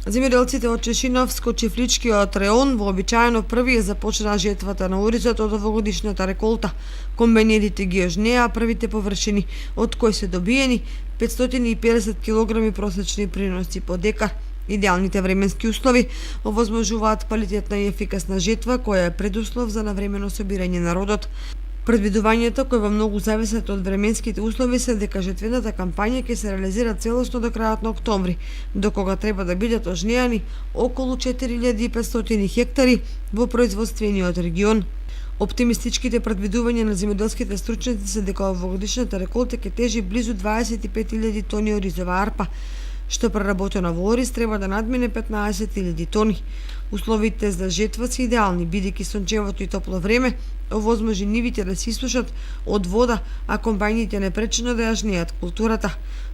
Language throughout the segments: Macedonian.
Земјоделците од Чешиновско-Чифличкиот реон вообичаено први започнаа жетвата на оризот од овогодишната реколта. Комбајнерите ги ожнеа првите површини, од кои се добиени 550 кг просечни приноси по декар. Идеалните временски услови овозможуваат квалитетна и ефикасна жетва, која е предуслов за навремено собирање на родот. Предвидувањето, кои во многу зависат од временските услови, се дека жетвената кампања ќе се реализира целосно до крајот на октомври, до кога треба да бидат ожнеани околу 4500 хектари во производствениот регион. Оптимистичките предвидувања на земјоделските стручњаци се дека овогодишната реколта ќе тежи близу 25.000 тони оризова арпа, што преработена во ориз треба да надмине 15.000 тони. Условите за жетва се идеални, бидејќи сончевото и топло време овозможи нивите да се исушат од вода, а комбајните непречено да ја жнеат културата.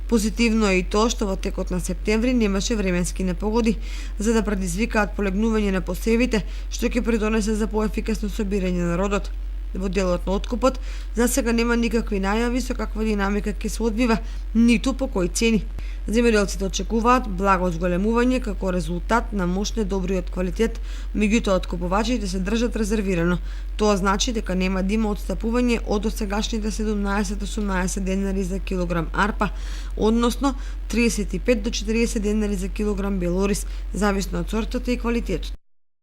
Позитивно е и тоа што во текот на септември немаше временски непогоди за да предизвикаат полегнување на посевите, што ќе придонесе за поефикасно собирање на родот. Во делот на откупот за сега нема никакви најави со каква динамика ќе се одвива, ниту по кои цени. Земјоделците очекуваат благо зголемување како резултат на мошне добриот квалитет, меѓутоа откупувачите се држат резервирано. Тоа значи дека нема да има отстапување од досегашните 17-18 денари за килограм арпа, односно 35 до 40 денари за килограм белорис, зависно од сортата и квалитетот.